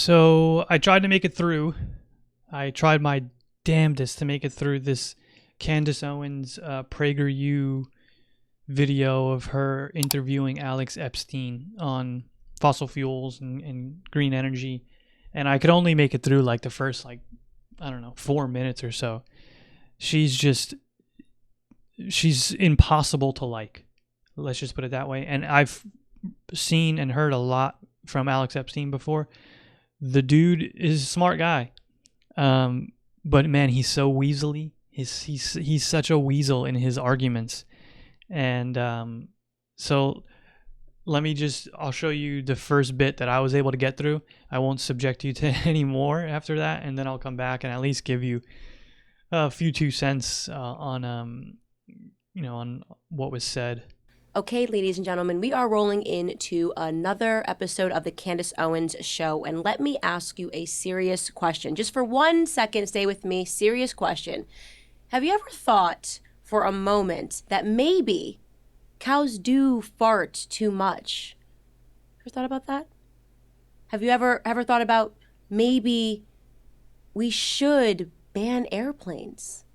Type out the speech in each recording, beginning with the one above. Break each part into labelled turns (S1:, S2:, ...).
S1: So I tried to make it through. I tried my damnedest to make it through this Candace Owens PragerU video of her interviewing Alex Epstein on fossil fuels and green energy. And I could only make it through like the first, 4 minutes or so. She's impossible to like. Let's just put it that way. And I've seen and heard a lot from Alex Epstein before. The dude is a smart guy. But man, he's so weaselly. He's such a weasel in his arguments. And so I'll show you the first bit that I was able to get through. I won't subject you to any more after that, and then I'll come back and at least give you a few 2 cents on what was said.
S2: Okay, ladies and gentlemen, we are rolling into another episode of the Candace Owens Show, and let me ask you a serious question. Just for 1 second, stay with me. Serious question. Have you ever thought for a moment that maybe cows do fart too much? Ever thought about that? Have you ever thought about maybe we should ban airplanes?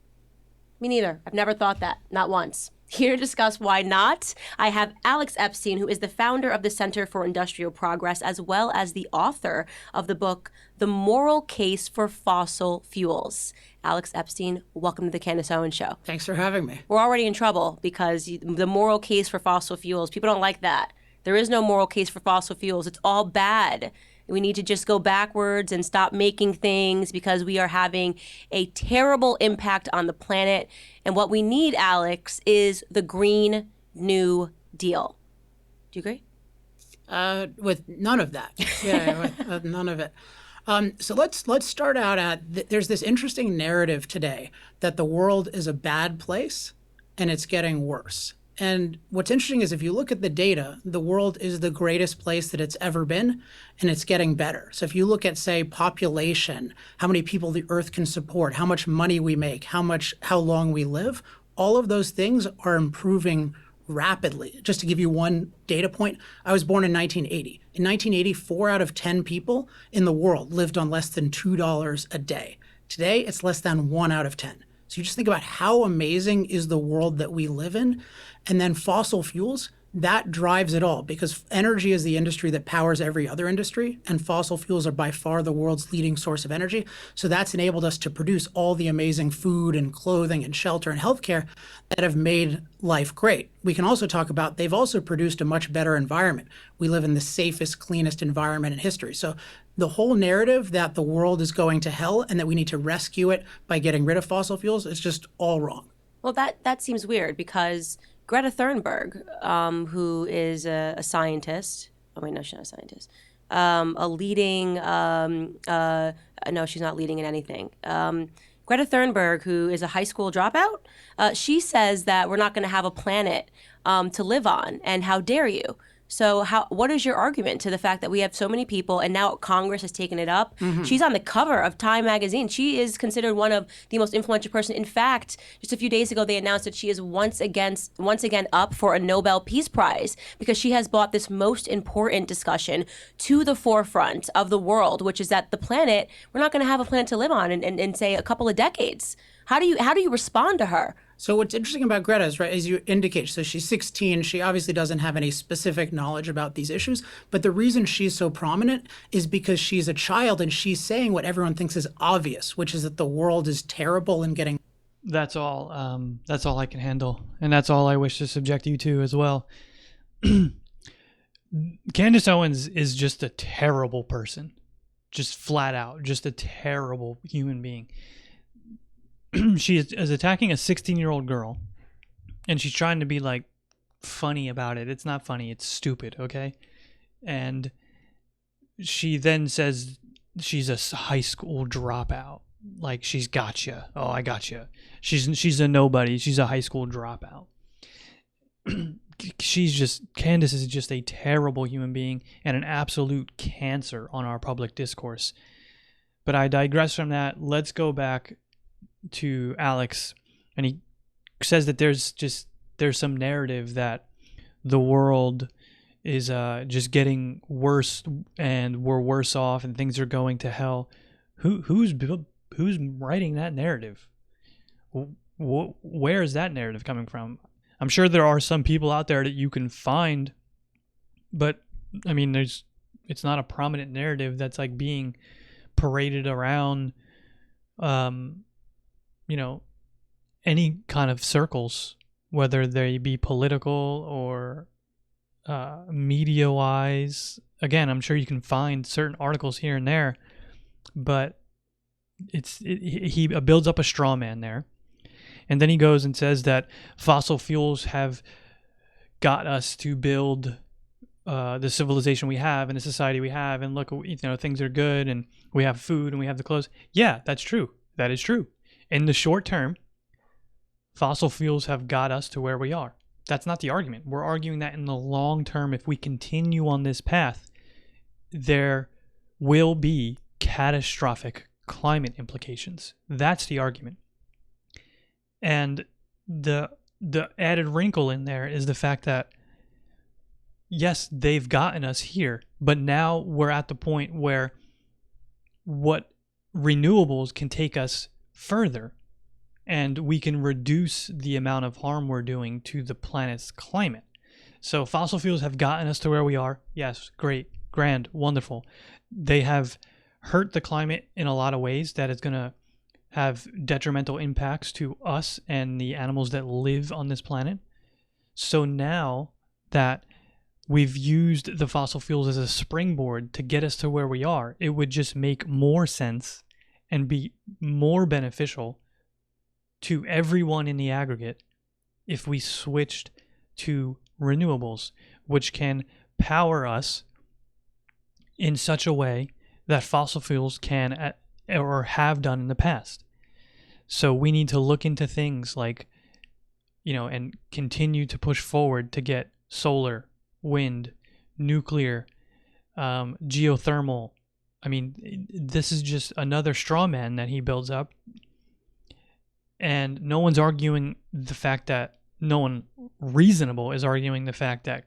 S2: Me neither. I've never thought that. Not once. Here to discuss why not, I have Alex Epstein, who is the founder of the Center for Industrial Progress, as well as the author of the book, The Moral Case for Fossil Fuels. Alex Epstein, welcome to the Candace Owens Show.
S3: Thanks for having me.
S2: We're already in trouble because the moral case for fossil fuels, people don't like that. There is no moral case for fossil fuels. It's all bad. We need to just go backwards and stop making things because we are having a terrible impact on the planet. And what we need, Alex, is the Green New Deal. Do you agree?
S3: With none of that. Yeah, with none of it. So let's start out there's this interesting narrative today that the world is a bad place and it's getting worse. And what's interesting is if you look at the data, the world is the greatest place that it's ever been, and it's getting better. So if you look at, say, population, how many people the Earth can support, how much money we make, how long we live, all of those things are improving rapidly. Just to give you one data point, I was born in 1980. In 1980, 4 out of 10 people in the world lived on less than $2 a day. Today, it's less than 1 out of 10. So you just think about how amazing is the world that we live in. And then fossil fuels, that drives it all because energy is the industry that powers every other industry, and fossil fuels are by far the world's leading source of energy. So that's enabled us to produce all the amazing food and clothing and shelter and healthcare that have made life great. We can also talk about they've also produced a much better environment. We live in the safest, cleanest environment in history. So the whole narrative that the world is going to hell and that we need to rescue it by getting rid of fossil fuels is just all wrong.
S2: Well, that seems weird because Greta Thunberg, who is a scientist, oh wait, no, she's not a scientist, a leading, no, she's not leading in anything. Greta Thunberg, who is a high school dropout, she says that we're not going to have a planet to live on, and how dare you? So what is your argument to the fact that we have so many people and now Congress has taken it up? Mm-hmm. She's on the cover of Time magazine. She is considered one of the most influential person. In fact, just a few days ago, they announced that she is once again up for a Nobel Peace Prize because she has brought this most important discussion to the forefront of the world, which is that the planet, we're not going to have a planet to live on in say a couple of decades. How do you respond to her?
S3: So what's interesting about Greta is, right, as you indicate, so she's 16. She obviously doesn't have any specific knowledge about these issues. But the reason she's so prominent is because she's a child and she's saying what everyone thinks is obvious, which is that the world is terrible and getting...
S1: That's all I can handle. And that's all I wish to subject you to as well. Candace Owens is just a terrible person. Just flat out. Just a terrible human being. She is attacking a 16-year-old girl, and she's trying to be like funny about it. It's not funny. It's stupid. Okay. And she then says she's a high school dropout. Like she's gotcha. Oh, I gotcha. She's a nobody. She's a high school dropout. Candace is just a terrible human being and an absolute cancer on our public discourse. But I digress from that. Let's go back to Alex, and he says that there's some narrative that the world is just getting worse, and we're worse off, and things are going to hell. Who's writing that narrative? Where is that narrative coming from? I'm sure there are some people out there that you can find, but I mean, it's not a prominent narrative that's like being paraded around, any kind of circles, whether they be political or media wise. Again, I'm sure you can find certain articles here and there, but he builds up a straw man there. And then he goes and says that fossil fuels have got us to build the civilization we have and the society we have, and look, things are good, and we have food and we have the clothes. Yeah, that's true. That is true. In the short term, fossil fuels have got us to where we are. That's not the argument. We're arguing that in the long term, if we continue on this path, there will be catastrophic climate implications. That's the argument. And the added wrinkle in there is the fact that, yes, they've gotten us here, but now we're at the point where what renewables can take us further, and we can reduce the amount of harm we're doing to the planet's climate. So fossil fuels have gotten us to where we are. Yes, great, grand, wonderful. They have hurt the climate in a lot of ways that is going to have detrimental impacts to us and the animals that live on this planet. So now that we've used the fossil fuels as a springboard to get us to where we are, it would just make more sense and be more beneficial to everyone in the aggregate if we switched to renewables, which can power us in such a way that fossil fuels can or have done in the past. So we need to look into things like, and continue to push forward to get solar, wind, nuclear, geothermal. I mean, this is just another straw man that he builds up. And no one's arguing the fact that, no one reasonable is arguing the fact that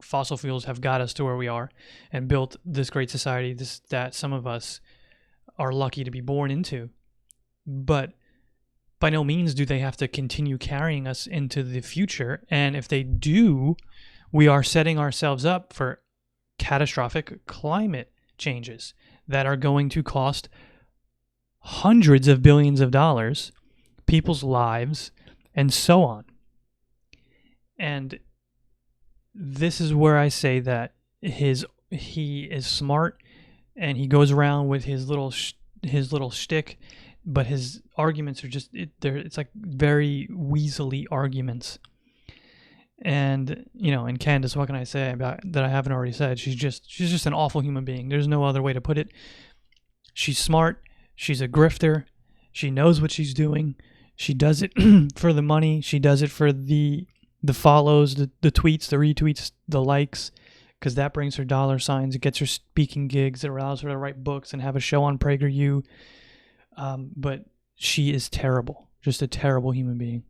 S1: fossil fuels have got us to where we are and built this great society that some of us are lucky to be born into. But by no means do they have to continue carrying us into the future. And if they do, we are setting ourselves up for catastrophic climate changes that are going to cost hundreds of billions of dollars, people's lives, and so on. And this is where I say that he is smart, and he goes around with his little shtick, but his arguments are just it's like very weaselly arguments. And and Candace, what can I say about that I haven't already said? She's just an awful human being. There's no other way to put it. She's smart. She's a grifter. She knows what she's doing. She does it for the money. She does it for the follows, the tweets, the retweets, the likes, because that brings her dollar signs. It gets her speaking gigs. It allows her to write books and have a show on PragerU. But she is terrible. Just a terrible human being.